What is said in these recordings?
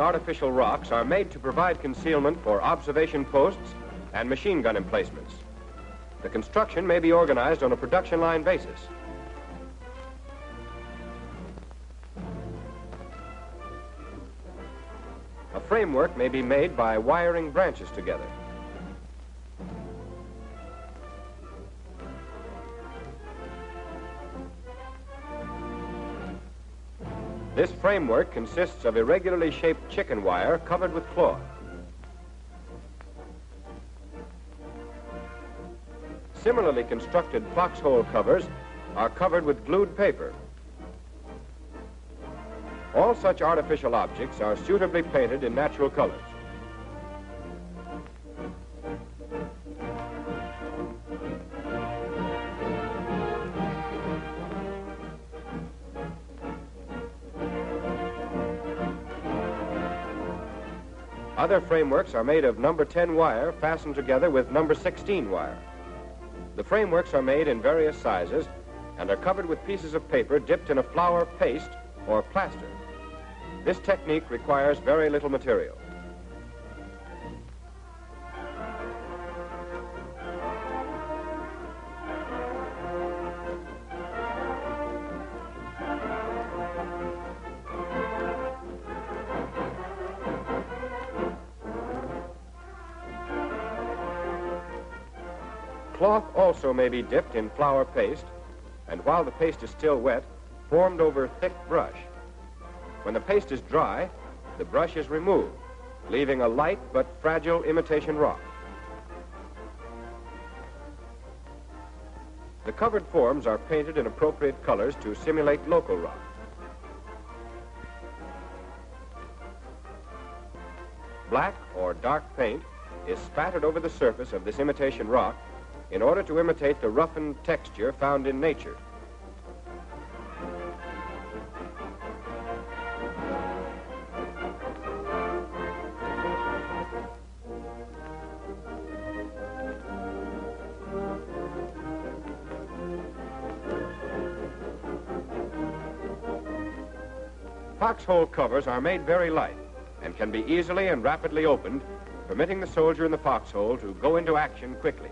artificial rocks are made to provide concealment for observation posts and machine gun emplacements. The construction may be organized on a production line basis. A framework may be made by wiring branches together. This framework consists of irregularly shaped chicken wire covered with cloth. Similarly constructed foxhole covers are covered with glued paper. All such artificial objects are suitably painted in natural colors. Other frameworks are made of number 10 wire fastened together with number 16 wire. The frameworks are made in various sizes and are covered with pieces of paper dipped in a flour paste or plaster. This technique requires very little material. Cloth also may be dipped in flour paste, and while the paste is still wet, formed over thick brush. When the paste is dry, the brush is removed, leaving a light but fragile imitation rock. The covered forms are painted in appropriate colors to simulate local rock. Black or dark paint is spattered over the surface of this imitation rock in order to imitate the roughened texture found in nature. Foxhole covers are made very light and can be easily and rapidly opened, permitting the soldier in the foxhole to go into action quickly.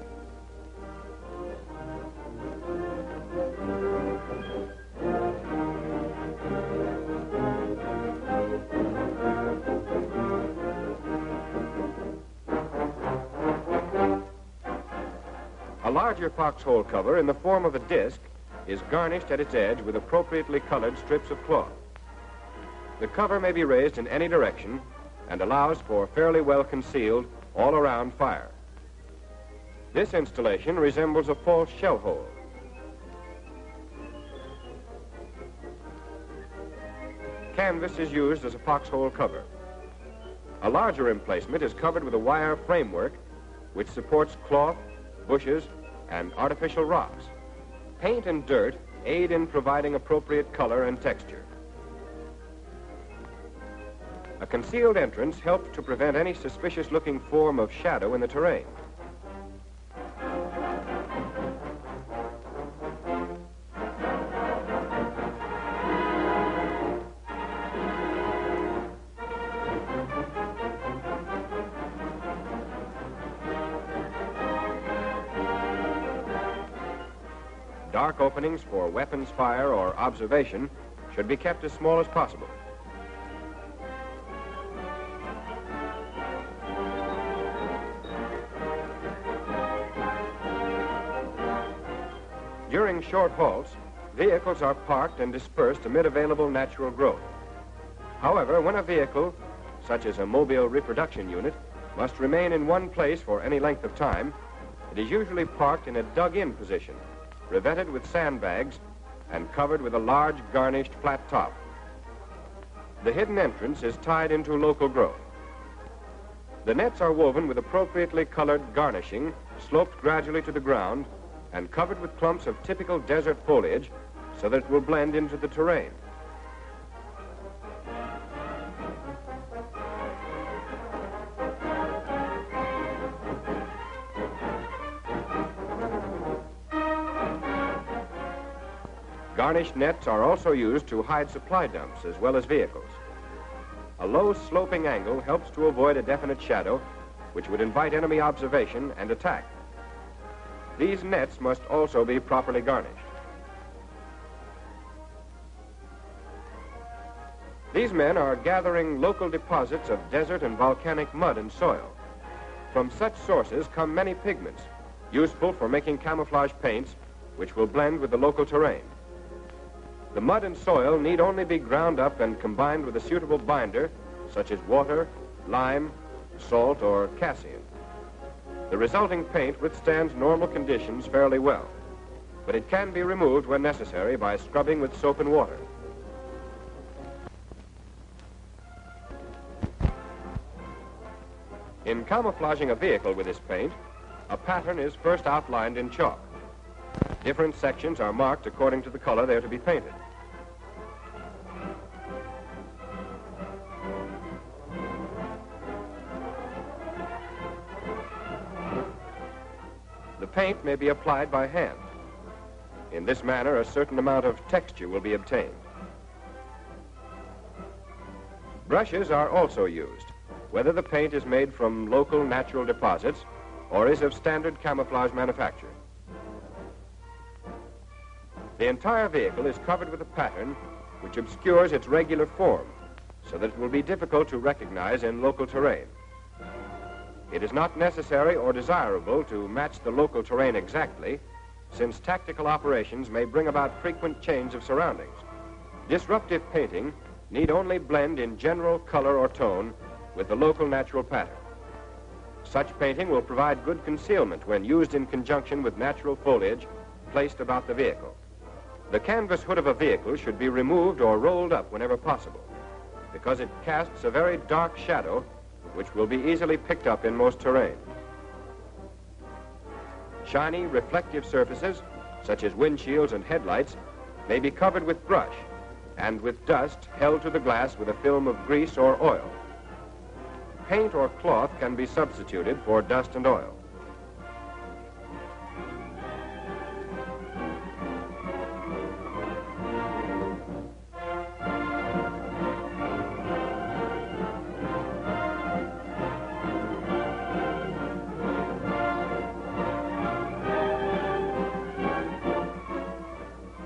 A larger foxhole cover in the form of a disc is garnished at its edge with appropriately colored strips of cloth. The cover may be raised in any direction and allows for fairly well concealed all-around fire. This installation resembles a false shell hole. Canvas is used as a foxhole cover. A larger emplacement is covered with a wire framework which supports cloth, bushes, and artificial rocks. Paint and dirt aid in providing appropriate color and texture. A concealed entrance helps to prevent any suspicious-looking form of shadow in the terrain. Dark openings for weapons fire or observation should be kept as small as possible. During short halts, vehicles are parked and dispersed amid available natural growth. However, when a vehicle, such as a mobile reproduction unit, must remain in one place for any length of time, it is usually parked in a dug-in position, revetted with sandbags and covered with a large garnished flat top. The hidden entrance is tied into local growth. The nets are woven with appropriately colored garnishing, sloped gradually to the ground, and covered with clumps of typical desert foliage so that it will blend into the terrain. Garnished nets are also used to hide supply dumps as well as vehicles. A low sloping angle helps to avoid a definite shadow, which would invite enemy observation and attack. These nets must also be properly garnished. These men are gathering local deposits of desert and volcanic mud and soil. From such sources come many pigments, useful for making camouflage paints, which will blend with the local terrain. The mud and soil need only be ground up and combined with a suitable binder, such as water, lime, salt, or casein. The resulting paint withstands normal conditions fairly well, but it can be removed when necessary by scrubbing with soap and water. In camouflaging a vehicle with this paint, a pattern is first outlined in chalk. Different sections are marked according to the color they're to be painted. The paint may be applied by hand. In this manner, a certain amount of texture will be obtained. Brushes are also used, whether the paint is made from local natural deposits or is of standard camouflage manufacture. The entire vehicle is covered with a pattern which obscures its regular form, so that it will be difficult to recognize in local terrain. It is not necessary or desirable to match the local terrain exactly, since tactical operations may bring about frequent change of surroundings. Disruptive painting need only blend in general color or tone with the local natural pattern. Such painting will provide good concealment when used in conjunction with natural foliage placed about the vehicle. The canvas hood of a vehicle should be removed or rolled up whenever possible, because it casts a very dark shadow which will be easily picked up in most terrain. Shiny, reflective surfaces, such as windshields and headlights, may be covered with brush and with dust held to the glass with a film of grease or oil. Paint or cloth can be substituted for dust and oil.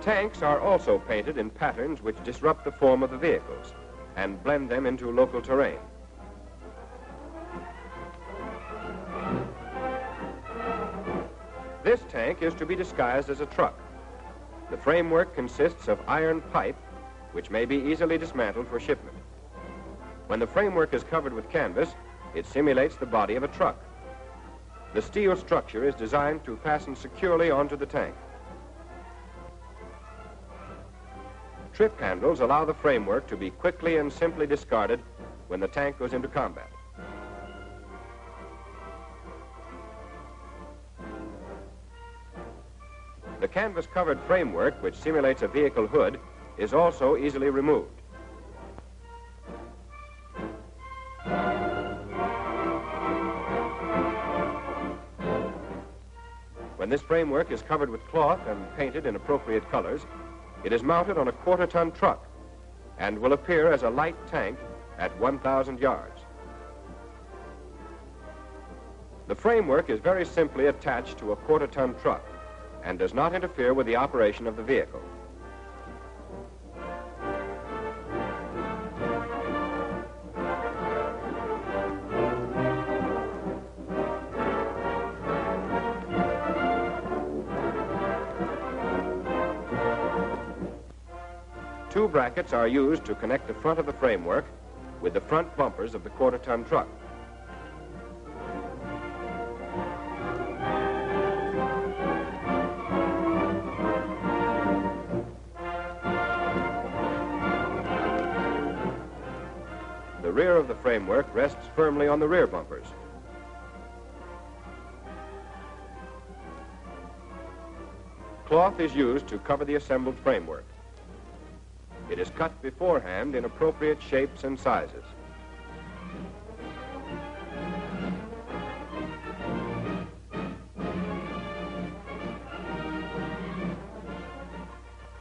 Tanks are also painted in patterns which disrupt the form of the vehicles and blend them into local terrain. This tank is to be disguised as a truck. The framework consists of iron pipe, which may be easily dismantled for shipment. When the framework is covered with canvas, it simulates the body of a truck. The steel structure is designed to fasten securely onto the tank. Trip handles allow the framework to be quickly and simply discarded when the tank goes into combat. The canvas-covered framework, which simulates a vehicle hood, is also easily removed. When this framework is covered with cloth and painted in appropriate colors, it is mounted on a quarter-ton truck and will appear as a light tank at 1,000 yards. The framework is very simply attached to a quarter-ton truck and does not interfere with the operation of the vehicle. Two brackets are used to connect the front of the framework with the front bumpers of the quarter-ton truck. The rear of the framework rests firmly on the rear bumpers. Cloth is used to cover the assembled framework. It is cut beforehand in appropriate shapes and sizes.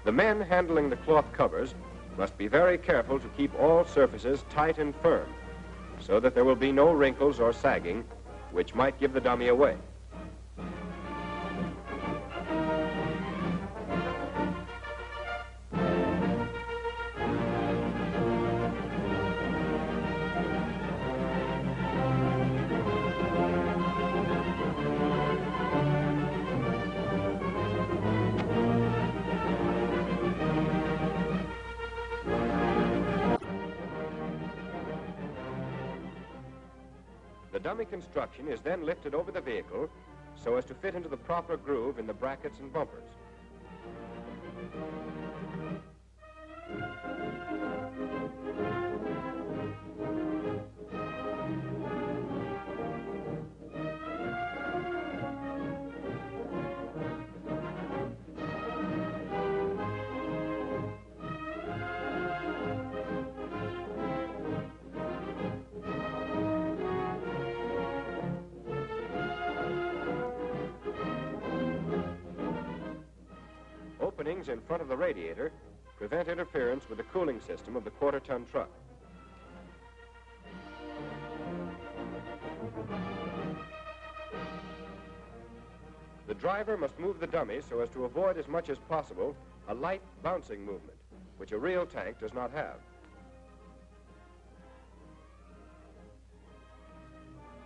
The men handling the cloth covers must be very careful to keep all surfaces tight and firm so that there will be no wrinkles or sagging which might give the dummy away. The dummy construction is then lifted over the vehicle so as to fit into the proper groove in the brackets and bumpers. Openings in front of the radiator prevent interference with the cooling system of the quarter-ton truck. The driver must move the dummy so as to avoid as much as possible a light bouncing movement, which a real tank does not have.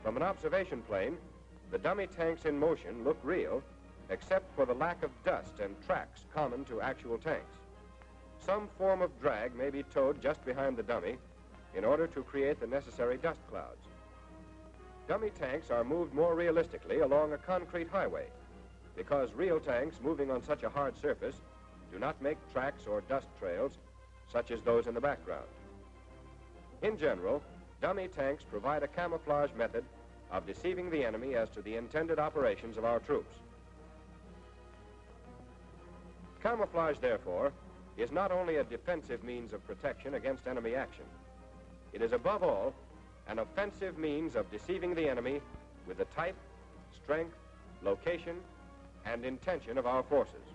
From an observation plane, the dummy tanks in motion look real, except for the lack of dust and tracks common to actual tanks. Some form of drag may be towed just behind the dummy in order to create the necessary dust clouds. Dummy tanks are moved more realistically along a concrete highway because real tanks moving on such a hard surface do not make tracks or dust trails such as those in the background. In general, dummy tanks provide a camouflage method of deceiving the enemy as to the intended operations of our troops. Camouflage, therefore, is not only a defensive means of protection against enemy action. It is, above all, an offensive means of deceiving the enemy with the type, strength, location, and intention of our forces.